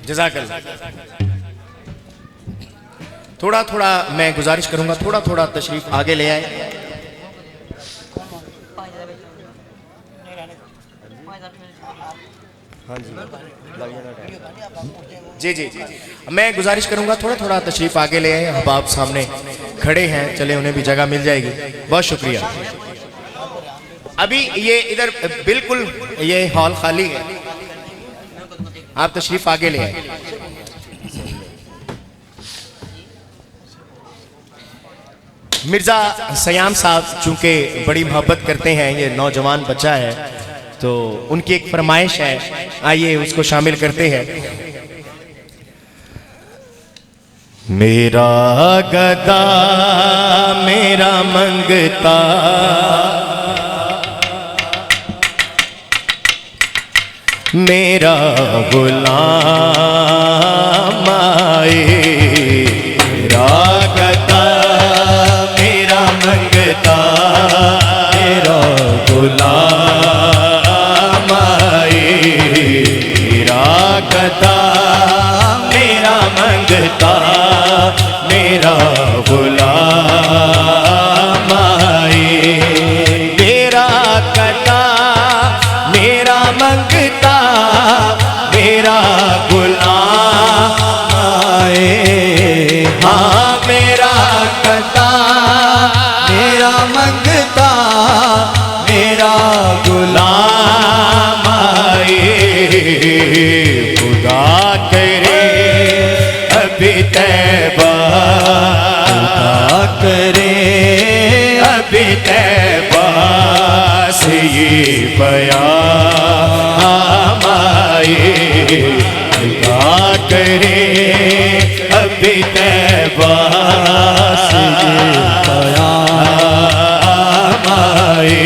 जज़ाकल्लाह। थोड़ा थोड़ा मैं गुजारिश करूंगा, थोड़ा थोड़ा तशरीफ आगे ले आए। जी जी जी, मैं गुजारिश करूंगा थोड़ा थोड़ा तशरीफ आगे ले आए। अब आप सामने खड़े हैं, चले उन्हें भी जगह मिल जाएगी। बहुत शुक्रिया। अभी ये इधर बिल्कुल ये हॉल खाली है, आप तशरीफ आगे ले आए। मिर्ज़ा सयाम साहब चूंकि बड़ी मोहब्बत करते हैं, ये नौजवान बच्चा है तो उनकी एक फरमाइश है, आइए उसको शामिल करते हैं। मेरा गदा मेरा मंगता, मेरा गुलाम आए। मेरा गदा मेरा मंगता, मेरा गुलाम आए। मेरा गदा मेरा मंगता, मेरा गुलाम आए। मेरा गदा मेरा मंगता, मेरा गुलाम आए। हाँ मेरा गदा मेरा मंगता, मेरा गुलाम आए। खुदा करे अभी तैबा, खुदा करे अभी तैबा से ये बयान आए। खुदा करे अभी तैबा से ये बयान आए।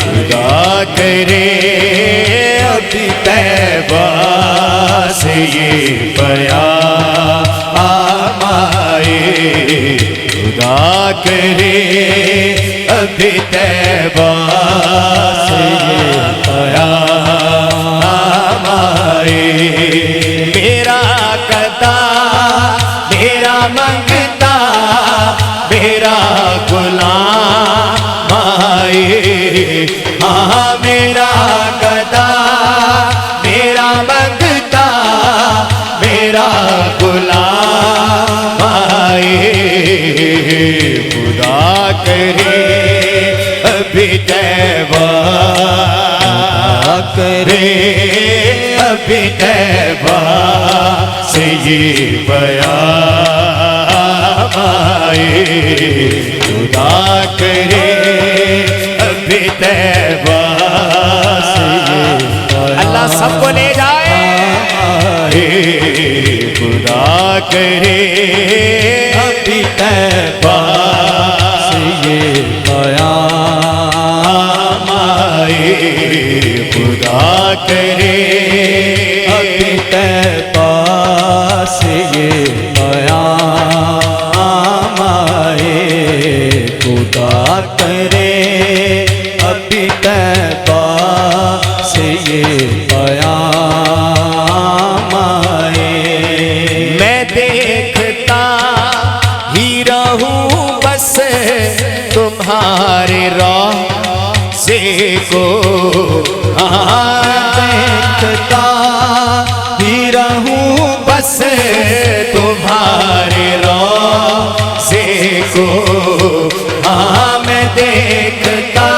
खुदा करे अभी तैबा से ये बयान आए। खुदा करे अभी तैबा से ये बयान आए। मेरा गदा मेरा मंगता, मेरा गुलाम आए। हाँ मेरा गदा मेरा मंगता, मेरा गुलाम आए। खुदा करे अभी तैबा, करे अभी तैबा से ये बयान आए। खुदा करे अभी तैबा से ये अल्लाह सबको ले जाए। खुदा करे अभी तैबा से ये बयान आए। खुदा करे अभी तैबा से ये बयान आए। खुदा करे अभी तैबा से ये बयान आए। मैं देखता ही रहूं बस तुम्हारे रोज़े को, देखता ही रहूं बस तुम्हारे रोज़े को। हाँ मैं देखता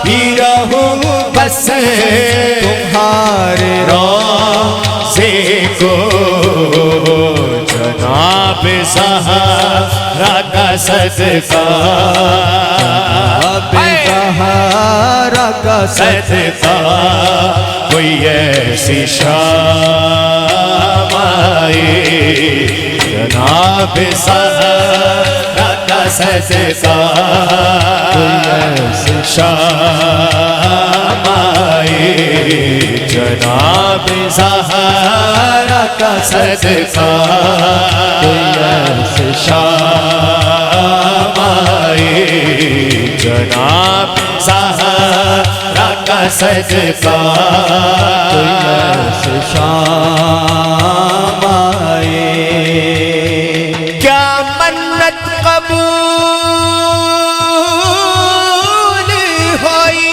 ही रहूं बस तुम्हारे रोज़े को। जनाब ज़हरा का सदका, ज़हरा का सदका कोई ऐसी शाम आए। जनाब ज़हरा का सदका कोई ऐसी शाम आए। जनाब ज़हरा का सदका कोई ऐसी शाम आए। जनाब ज़हरा का सदका कोई ऐसी शाम काम आए। क्या मन्नत कबूल होई,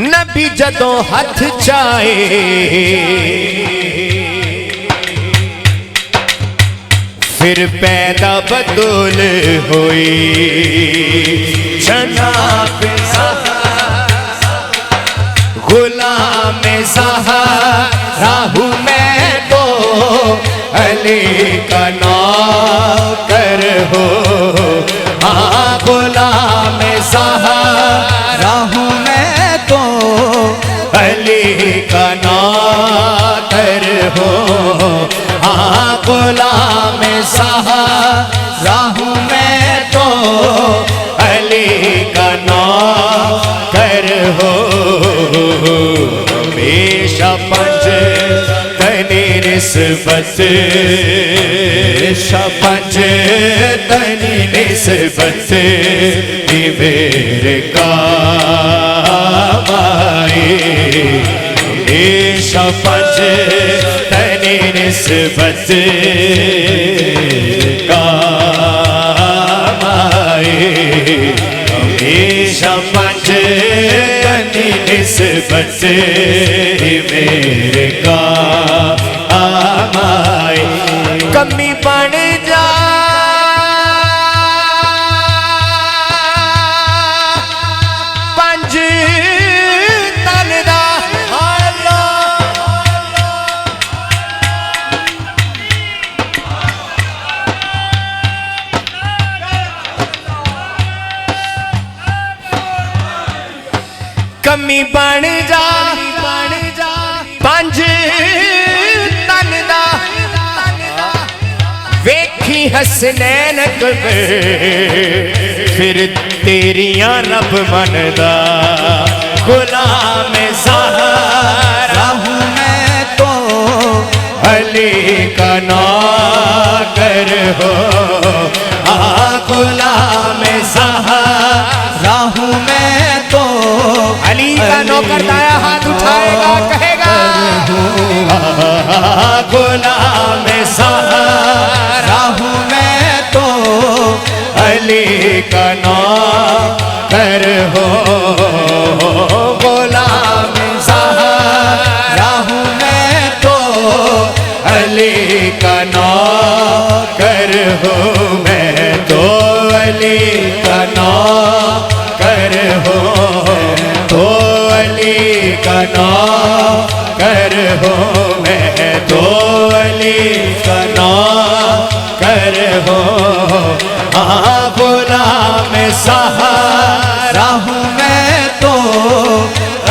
नबी जदों हथ चाहे फिर पैदा बदौल होई। जनाब गुलाम ज़हरा हूँ मैं तो अली का नौकर हो। हाँ गुलाम ज़हरा हूँ मैं तो अली का नौकर हो। हाँ गुलाम ज़हरा हूँ मैं तो अली का नौकर हो। हमेशा पंज तनी निस्बत, पंज तनी निस्बत मेरे काम आए। हमेशा पंज तनी निस्बत काम आए। हमेशा पंज तनी निस्बत मेरे काम आए। कमी बन जा पंज तन दा कमी बन जा पंज तन दा वेखी हसनैन कबर फिर तेरियां रब मनदा। गुलाम ज़हरा हूँ मैं तो अली का नौकर हो। गुलाम ज़हरा हूँ मैं तो अली का नौकर दाया हाथ उठाएगा कहेगा गुलाम ज़हरा हूँ मैं तो अली का नौकर हो। गुलाम ज़हरा हूँ मैं तो अली का नौकर हो। मैं तो अली का नौकर हो। तो अली का नौकर हो। मैं तो अली का नौकर हो। हाँ गुलाम ज़हरा हूँ मैं तो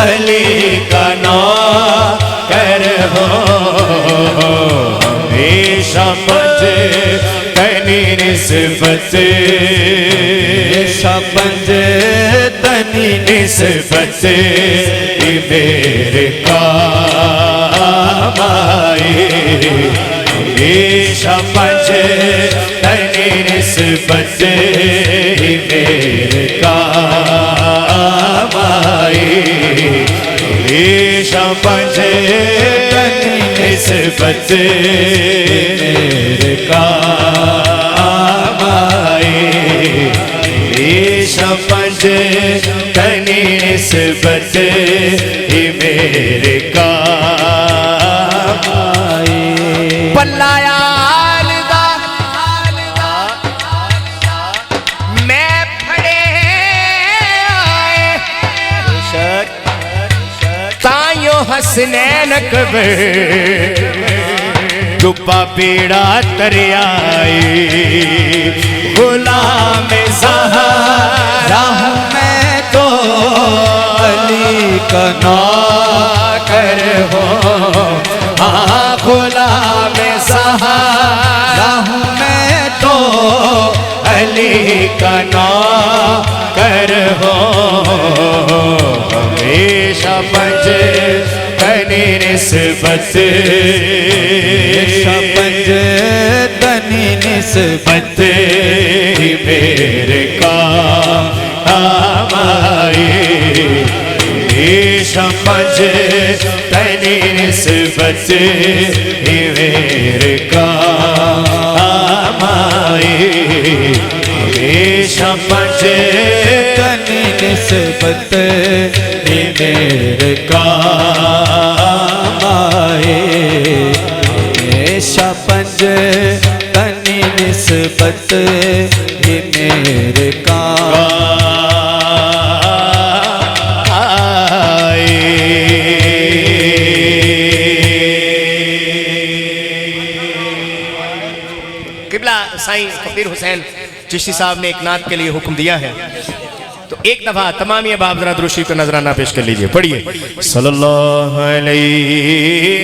अली का नौकर हो। हमेशा पंज तनी निस्बत, पंज तनी निस्बत मेरे काम आए। हमेशा पंज तनी निस्बत मेरे काम आए। हमेशा पंज तनी निस्बत मेरे काम आए। हमेशा पंज तनी निस्बत मेरे काम आए। पल्लाया मैं फड़े आए तायो हसनैन कबर डुब्बा बेड़ा तरियाए। गुलाम ज़हरा हूँ मैं तो अली का नौकर हो। हाँ गुलाम ज़हरा हूँ मैं तो अली का नौकर हो। हमेशा पंज तनी निस्बत, पंज तनी निस्बत मेरे काम आए। समझ तनी निस्बत ही मेरे काम आए समझ तनी निस्बत ही मेरे काम आए हमेशा पंज तनी निस्बत ही मेरे काम किबला साईं फकीर हुसैन चिश्ती साहब ने एक नात के लिए हुक्म दिया है, तो एक दफा तमाम ये बाप जरा दुरूद शरीफ का नजराना पेश कर लीजिए। पढ़िए सल्लल्लाहु अलैहि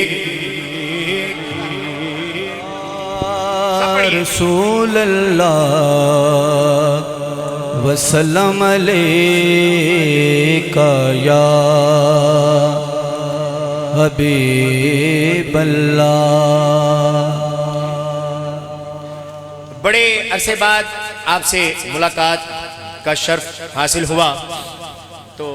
रसूल अल्लाह वसल्लम अलैका या हबीब अल्लाह। बड़े अरसे बाद आपसे मुलाकात का शर्फ हासिल हुआ, तो